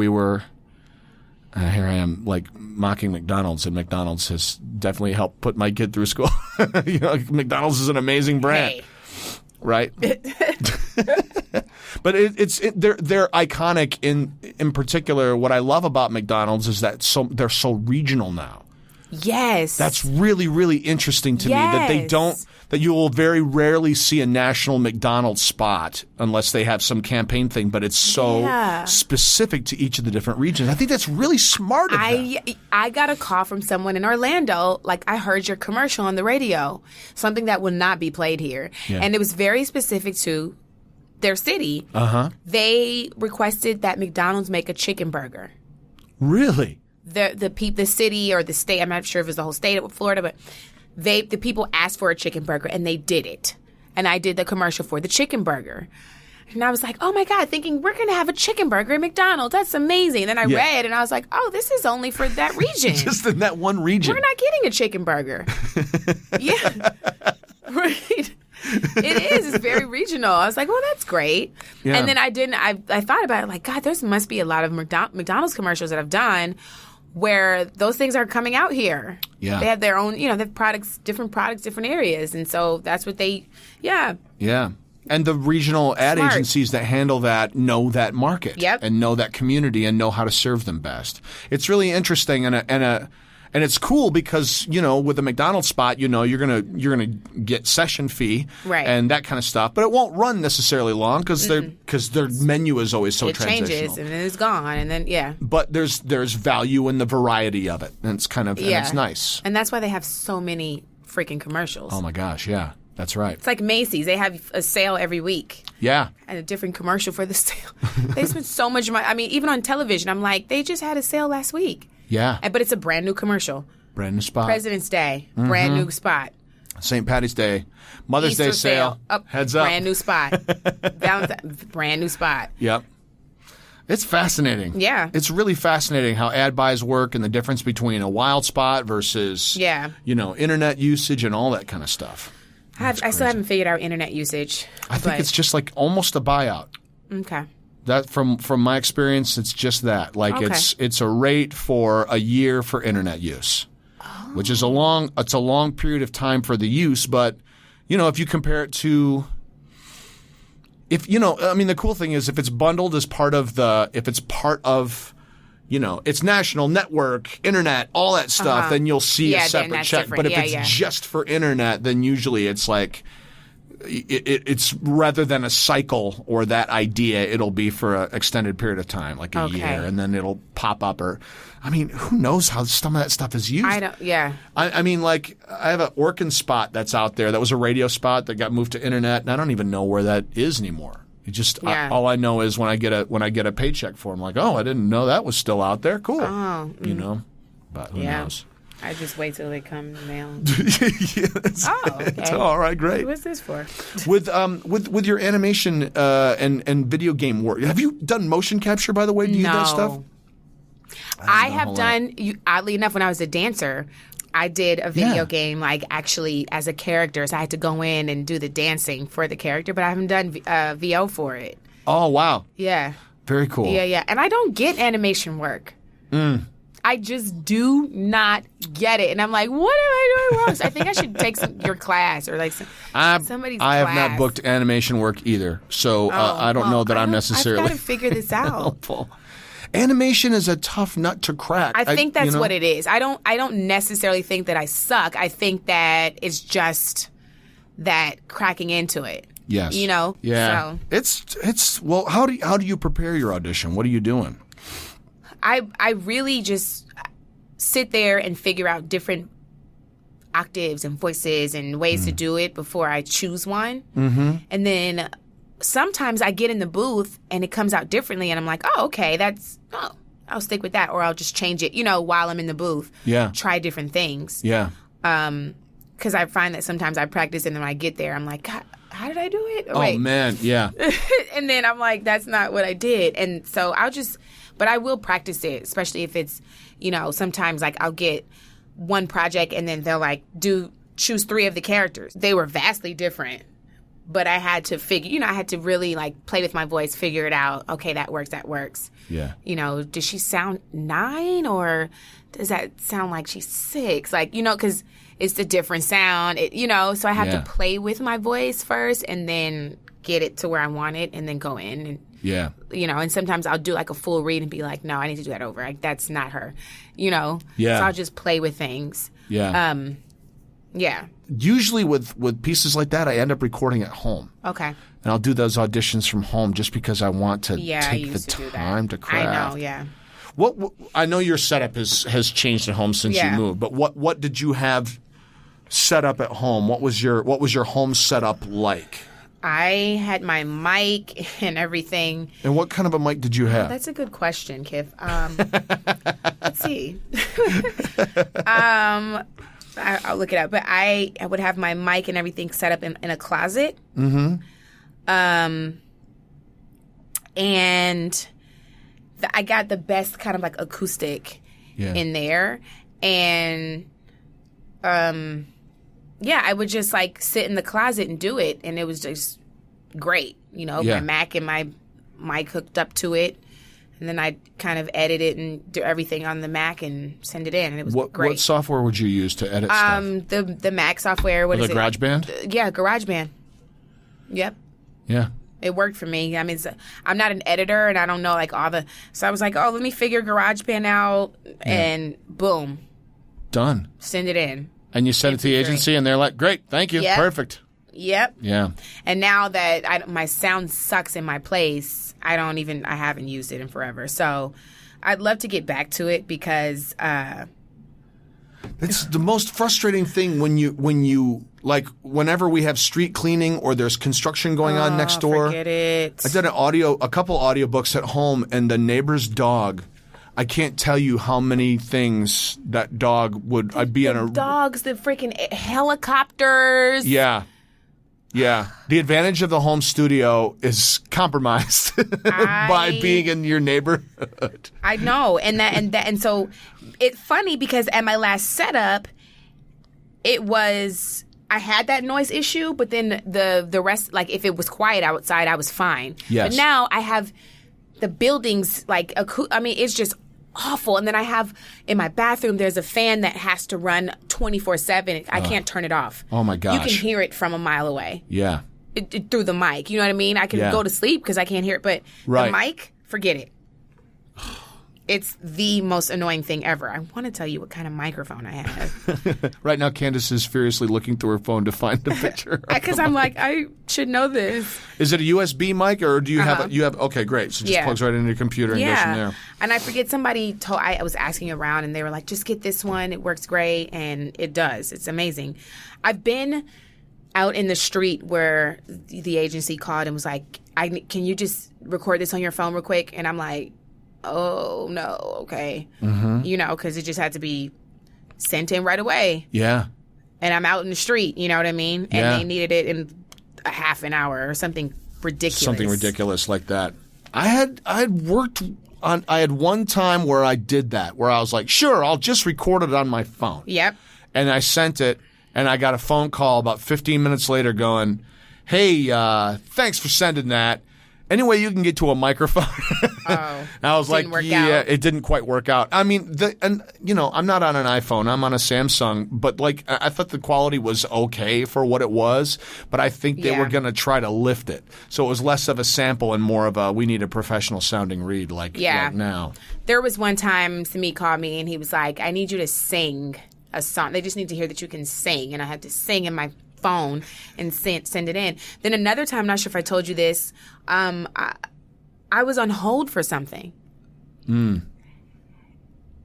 we were. Here I am, like mocking McDonald's, and McDonald's has definitely helped put my kid through school. McDonald's is an amazing brand, right? But they're iconic. In particular, what I love about McDonald's is that they're so regional now. Yes, that's really, really interesting to me that you will very rarely see a national McDonald's spot unless they have some campaign thing, but it's so specific to each of the different regions. I think that's really smart of them. I got a call from someone in Orlando, like, I heard your commercial on the radio, something that will not be played here. Yeah. And it was very specific to their city. They requested that McDonald's make a chicken burger. Really? The city or the state, I'm not sure if it's the whole state of Florida, but the people asked for a chicken burger, and they did it. And I did the commercial for the chicken burger. And I was like, oh, my God, thinking we're going to have a chicken burger at McDonald's. That's amazing. And then I read, and I was like, oh, this is only for that region. Just in that one region. We're not getting a chicken burger. Yeah. Right. It is. It's very regional. I was like, well, that's great. Yeah. And then I thought about it, like, God, there must be a lot of McDonald's commercials that I've done where those things are coming out here. Yeah. They have their own, they have different products, different areas. And so that's what Yeah. And the regional ad agencies that handle that know that market and know that community and know how to serve them best. It's really interesting and it's cool because, with a McDonald's spot, you're gonna get session fee and that kind of stuff, but it won't run necessarily long because their menu is always so transitional. It changes and then it's gone and then But there's value in the variety of it, and it's kind of and it's nice. And that's why they have so many freaking commercials. Oh my gosh, yeah. That's right. It's like Macy's. They have a sale every week. Yeah. And a different commercial for the sale. They spend so much money. I mean, even on television, I'm like, they just had a sale last week. Yeah. But it's a brand new commercial. Brand new spot. President's Day. Brand new spot. St. Patty's Day. Mother's Day sale. Heads up. Brand new spot. Brand new spot. Yep. It's fascinating. Yeah. It's really fascinating how ad buys work and the difference between a wild spot versus, internet usage and all that kind of stuff. I still haven't figured out internet usage. I think it's just like almost a buyout. Okay. That from my experience, it's just that. Like it's a rate for a year for internet use, which is a long period of time for the use. But if you compare it to, the cool thing is if it's bundled as part of it's national network, internet, all that stuff, then you'll see a separate check. But if it's just for internet, then usually it's like it's rather than a cycle or that idea, it'll be for an extended period of time, like a year, and then it'll pop up. Or, who knows how some of that stuff is used? I don't. Yeah. I have an Orkin spot that's out there that was a radio spot that got moved to internet, and I don't even know where that is anymore. It just all I know is when I get a paycheck for it, I'm like, oh, I didn't know that was still out there. Cool. Oh, but who knows? I just wait till they come in the mail. It's all right, great. What's this for? With your animation and video game work, have you done motion capture? By the way, do you do that stuff? I have done. Oddly enough, when I was a dancer, I did a video game, like actually as a character. So I had to go in and do the dancing for the character, but I haven't done VO for it. Oh, wow. Yeah. Very cool. Yeah. And I don't get animation work. I just do not get it. And I'm like, what am I doing wrong? So I think I should take your class or like somebody's class. I have not booked animation work either. So I don't know that I'm necessarily I've got to figure this out. helpful. Animation is a tough nut to crack. I think that's what it is. I don't necessarily think that I suck. I think that it's just that cracking into it. Yes. Yeah. So. It's well, how do you prepare your audition? What are you doing? I really just sit there and figure out different octaves and voices and ways to do it before I choose one. Mm-hmm. And then sometimes I get in the booth and it comes out differently and I'm like, oh, okay, I'll stick with that, or I'll just change it, while I'm in the booth. Yeah. Try different things. Yeah. Because I find that sometimes I practice and then when I get there, I'm like, God, how did I do it? Oh, wait. man, yeah. And then I'm like, that's not what I did. And so but I will practice it, especially if it's, sometimes like I'll get one project and then they'll like choose 3 of the characters. They were vastly different, but I had to figure, I had to really like play with my voice, figure it out. Okay, that works. Yeah. Does she sound 9 or does that sound like she's 6? Like, because it's a different sound, so I have to play with my voice first and then get it to where I want it and then go in and and sometimes I'll do like a full read and be like, no, I need to do that over. Like, that's not her, Yeah. So I'll just play with things. Yeah. Yeah. Usually with pieces like that, I end up recording at home. Okay. And I'll do those auditions from home just because I want to take the time to craft. I know, yeah. What I know your setup has changed at home since you moved, but what did you have set up at home? What was your home setup like? I had my mic and everything. And what kind of a mic did you have? That's a good question, Kiff. Let's see. I'll look it up. But I would have my mic and everything set up in a closet. Mm-hmm. And I got the best kind of like acoustic in there. And I would just like sit in the closet and do it, and it was just great. My Mac and my mic hooked up to it, and then I kind of edit it and do everything on the Mac and send it in, and it was great. What software would you use to edit stuff? The Mac software. What is it? GarageBand? Yeah, GarageBand. Yep. Yeah. It worked for me. I mean, I'm not an editor, and I don't know like all the. So I was like, oh, let me figure GarageBand out, and boom, done. Send it in. And you sent it to the agency, and they're like, great, thank you, perfect. Yep. Yeah. And now that my sound sucks in my place, I haven't used it in forever. So I'd love to get back to it because it's the most frustrating thing when you like whenever we have street cleaning or there's construction going on next door. Forget it. I did a couple audiobooks at home, and the neighbor's dog. I can't tell you how many things that dog would. I'd be on a dogs, the freaking helicopters. Yeah. The advantage of the home studio is compromised by being in your neighborhood. I know, and so it's funny because at my last setup, I had that noise issue, but then the rest, like if it was quiet outside, I was fine. Yes. But now I have the buildings like it's just awful. And then I have in my bathroom, there's a fan that has to run 24/7. I can't turn it off. Oh my gosh! You can hear it from a mile away. Yeah. Through the mic, you know what I mean? I can go to sleep because I can't hear it, but the mic, forget it. It's the most annoying thing ever. I want to tell you what kind of microphone I have. Right now, Candice is furiously looking through her phone to find the picture. Because I'm like, I should know this. Is it a USB mic, or do you have you have? Okay, great. So it just plugs right into your computer and goes from there. And I forget somebody I was asking around, and they were like, just get this one. It works great, and it does. It's amazing. I've been out in the street where the agency called and was like, can you just record this on your phone real quick? And I'm like, oh, no, okay. Mm-hmm. Because it just had to be sent in right away. Yeah. And I'm out in the street, you know what I mean? And they needed it in a half an hour or something ridiculous. Something ridiculous like that. I had one time where I did that, where I was like, sure, I'll just record it on my phone. Yep. And I sent it, and I got a phone call about 15 minutes later going, hey, thanks for sending that. any way you can get to a microphone. Oh, I was like, work yeah, out. it didn't quite work out. I mean, I'm not on an iPhone. I'm on a Samsung, but like, I thought the quality was okay for what it was, but I think they were going to try to lift it. So it was less of a sample and more of a, we need a professional sounding read like now. There was one time Samit called me and he was like, I need you to sing a song. They just need to hear that you can sing. And I had to sing in my phone and send it in. Then another time, I'm not sure if I told you this, I was on hold for something. And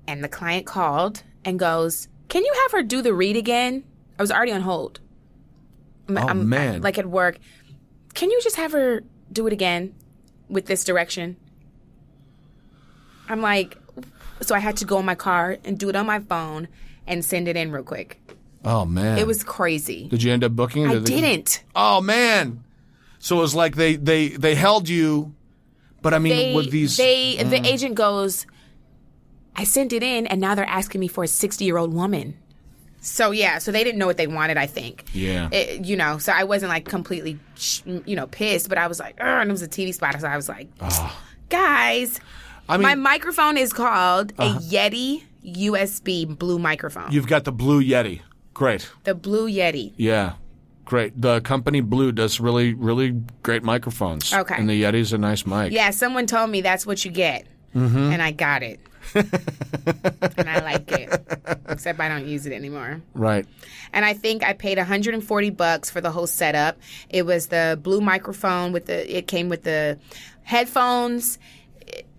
the client called and goes, can you have her do the read again? I was already on hold. Man. Like at work. Can you just have her do it again with this direction? I'm like, so I had to go in my car and do it on my phone and send it in real quick. Oh, man. It was crazy. Did you end up booking it? I didn't. Oh, man. So it was like they held you, but I mean, with these... The agent goes, I sent it in, and now they're asking me for a 60-year-old woman. So, yeah, so they didn't know what they wanted, I think. Yeah. So I wasn't, like, completely, pissed, but I was like, and it was a TV spot, so I was like, guys, my microphone is called a Yeti USB blue microphone. You've got the Blue Yeti. Great. The Blue Yeti. Yeah. Great. The company Blue does really, really great microphones. Okay. And the Yeti's a nice mic. Yeah, someone told me that's what you get. Mm-hmm. And I got it. And I like it. Except I don't use it anymore. Right. And I think I paid $140 for the whole setup. It was the Blue microphone it came with the headphones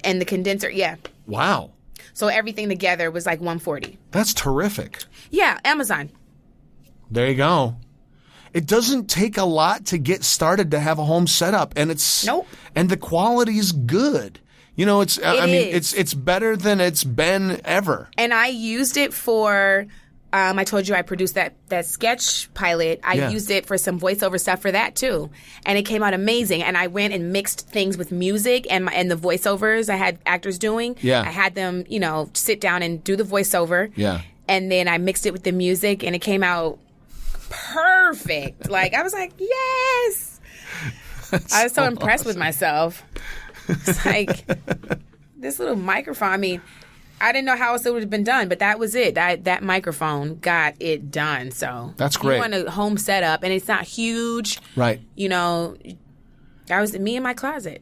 and the condenser. Yeah. Wow. So everything together was like $140. That's terrific. Yeah, Amazon. There you go. It doesn't take a lot to get started to have a home setup, and Nope. And the quality's good. It's better than it's been ever. And I used it for I told you I produced that sketch pilot. I used it for some voiceover stuff for that too, and it came out amazing. And I went and mixed things with music and the voiceovers I had actors doing. Yeah. I had them, sit down and do the voiceover. Yeah. And then I mixed it with the music, and it came out perfect. Like, I was like, yes. I was so impressed with myself. It's like, this little microphone, I mean, I didn't know how else it would have been done, but that was it. That microphone got it done. So that's great. You want a home setup, and it's not huge. Right. That was me in my closet.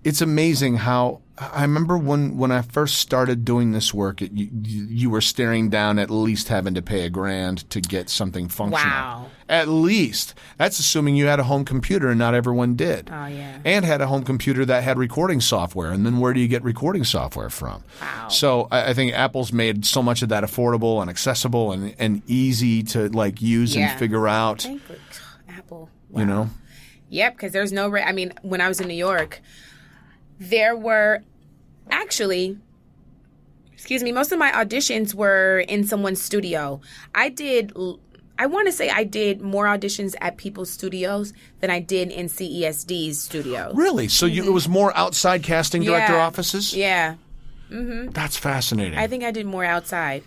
It's amazing how I remember when I first started doing this work, you were staring down at least having to pay $1,000 to get something functional. Wow. At least. That's assuming you had a home computer, and not everyone did. Oh, yeah. And had a home computer that had recording software. And then where do you get recording software from? Wow. So I think Apple's made so much of that affordable and accessible and easy to like use and figure out. Apple. Wow. Yep, because there's no when I was in New York, there were actually, most of my auditions were in someone's studio. I want to say I did more auditions at people's studios than I did in CESD's studio. Really? So it was more outside casting director offices? Yeah. Mm-hmm. That's fascinating. I think I did more outside.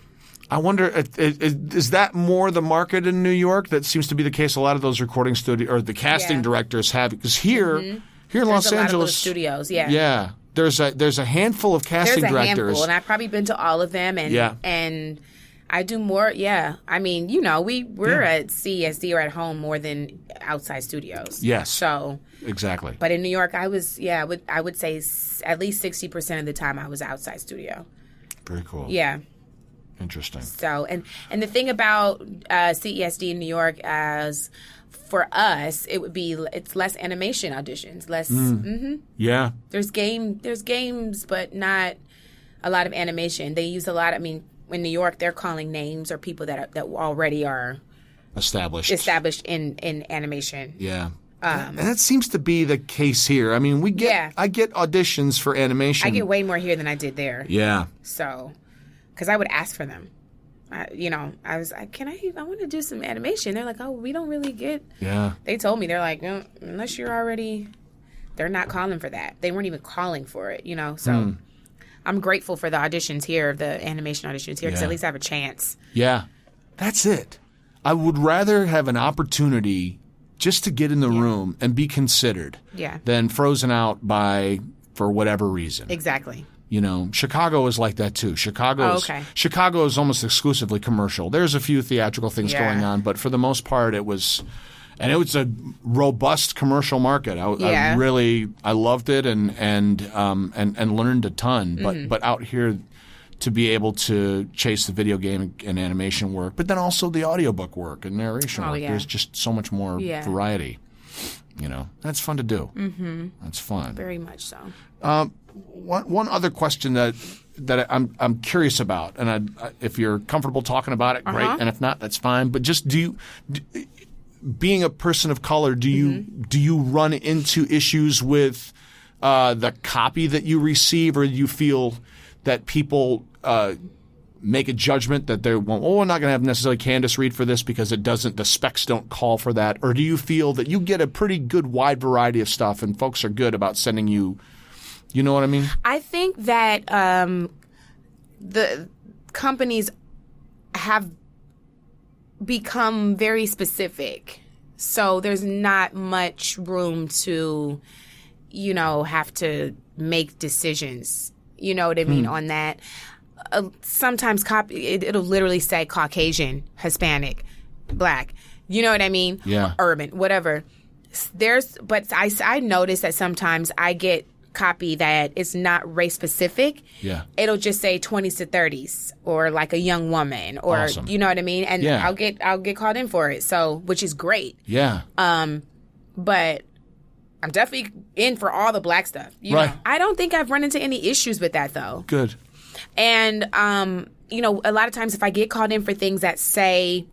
I wonder, is that more the market in New York? That seems to be the case. A lot of those recording studio or the casting directors have, because here in Los Angeles, a lot of those studios. Yeah. Yeah. There's a handful of casting directors. There's a handful, and I've probably been to all of them. And I do more. Yeah. I mean, we're at CESD or at home more than outside studios. Yes. So exactly. But in New York, I was I would say at least 60% of the time I was outside studio. Very cool. Yeah. Interesting. So and the thing about CESD in New York, as for us, it's less animation auditions, less. Yeah. There's games, but not a lot of animation. They use a lot. I mean, in New York, they're calling names or people that already are established in animation. Yeah. And that seems to be the case here. I mean, I get auditions for animation. I get way more here than I did there. Yeah. So. Because I would ask for them. I was like, I want to do some animation. They're like, oh, we don't really get. Yeah. They told me, they're like, unless you're already, they're not calling for that. They weren't even calling for it, So I'm grateful for the auditions here, the animation auditions here, because at least I have a chance. Yeah. That's it. I would rather have an opportunity just to get in the room and be considered than frozen out for whatever reason. Exactly. You know, Chicago is like that too. Chicago is almost exclusively commercial. There's a few theatrical things going on, but for the most part, it was a robust commercial market. I loved it and learned a ton. But out here, to be able to chase the video game and animation work, but then also the audiobook work and narration work. There's just so much more variety. You know, that's fun to do. Mm-hmm. That's fun. Very much so. One other question that I'm curious about, and if you're comfortable talking about it, great. And if not, that's fine. But just being a person of color, do you run into issues with the copy that you receive, or do you feel that people make a judgment that we're not going to have necessarily Candice read for this because the specs don't call for that? Or do you feel that you get a pretty good wide variety of stuff and folks are good about sending you, you know what I mean? I think that the companies have become very specific. So there's not much room to, have to make decisions. You know what I mean on that. Sometimes it'll literally say Caucasian, Hispanic, Black. You know what I mean? Yeah. Urban, whatever. But I notice that sometimes I get copy that it's not race specific. Yeah. It'll just say 20s to 30s or like a young woman or awesome. You know what I mean? And I'll get called in for it. So, which is great. Yeah. But I'm definitely in for all the Black stuff. You know? I don't think I've run into any issues with that though. Good. And a lot of times if I get called in for things that say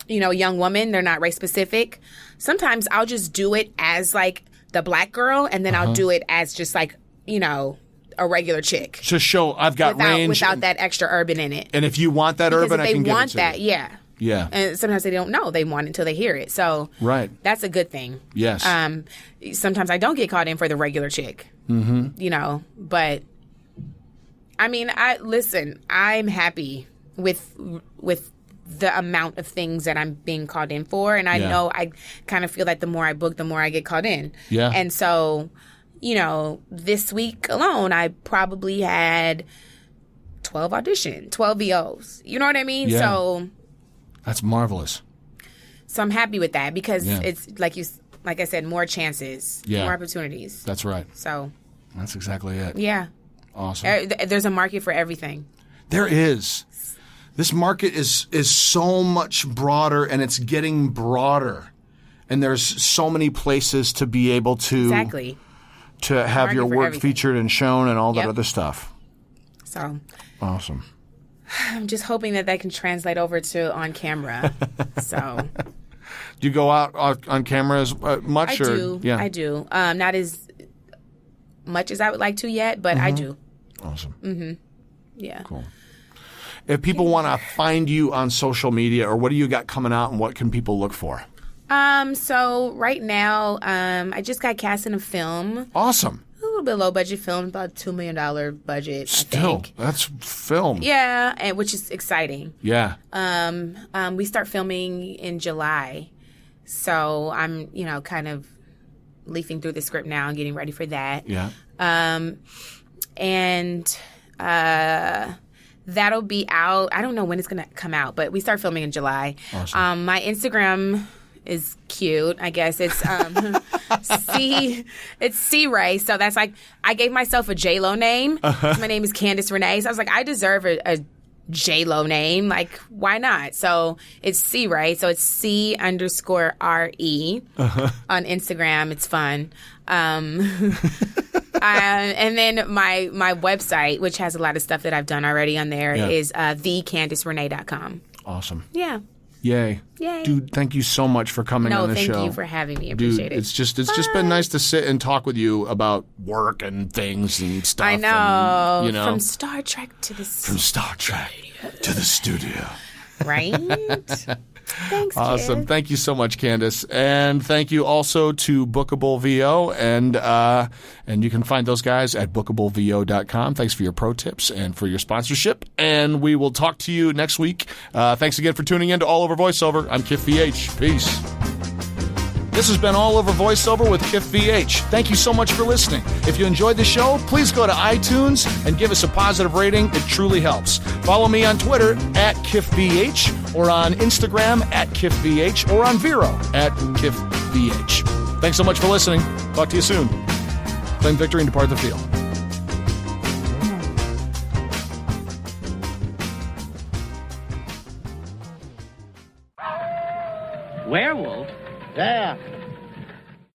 young woman, they're not race specific. Sometimes I'll just do it as like the Black girl, and then I'll do it as just like, a regular chick. To show I've got range. Without that extra urban in it. And if you want that urban, I can give it to you. If they want that, yeah. And sometimes they don't know. They want it until they hear it. So that's a good thing. Yes. Sometimes I don't get called in for the regular chick. Mm-hmm. But I mean, I'm happy with the amount of things that I'm being called in for. And I know I kind of feel that the more I book, the more I get called in. Yeah. And so, this week alone, I probably had 12 VOs. You know what I mean? Yeah. So that's marvelous. So I'm happy with that because it's like I said, more chances, more opportunities. That's right. So that's exactly it. Yeah. Awesome. There's a market for everything. There is. This market is so much broader, and it's getting broader. And there's so many places to be able to to have your work featured and shown and all that other stuff. So awesome. I'm just hoping that can translate over to on camera. So do you go out on camera as much? I do. Yeah, I do. Not as much as I would like to yet, but I do. Awesome. Mm-hmm. Yeah. Cool. If people want to find you on social media, or what do you got coming out, and what can people look for? So right now, I just got cast in a film. Awesome. A little bit low budget film, about $2 million budget. Still, I think. That's film. Yeah, and which is exciting. Yeah. We start filming in July, so I'm kind of leafing through the script now and getting ready for that. Yeah. And that'll be out. I don't know when it's going to come out, but we start filming in July. Awesome. My Instagram is cute. I guess it's C Ray. So that's like I gave myself a J-Lo name. My name is Candice Renée. So I was like, I deserve a J-Lo name. Like, why not? So it's C Ray. So it's C_RE on Instagram. It's fun. And then my website, which has a lot of stuff that I've done already on there, is thecandicerenee.com. Awesome. Yeah. Yay. Dude, thank you so much for coming on the show. No, thank you for having me. I appreciate it. It's just been nice to sit and talk with you about work and things and stuff. I know. And, From Star Trek to the studio. From Star Trek to the studio. Right? Thanks, awesome. Kid. Thank you so much, Candice. And thank you also to Bookable VO. And you can find those guys at bookablevo.com. Thanks for your pro tips and for your sponsorship. And we will talk to you next week. Thanks again for tuning in to All Over Voiceover. I'm Kiff VH. Peace. This has been All Over Voiceover with Kiff VH. Thank you so much for listening. If you enjoyed the show, please go to iTunes and give us a positive rating. It truly helps. Follow me on Twitter at KiffVH or on Instagram at KiffVH or on Vero at KiffVH. Thanks so much for listening. Talk to you soon. Claim victory and depart the field. Werewolf? Yeah.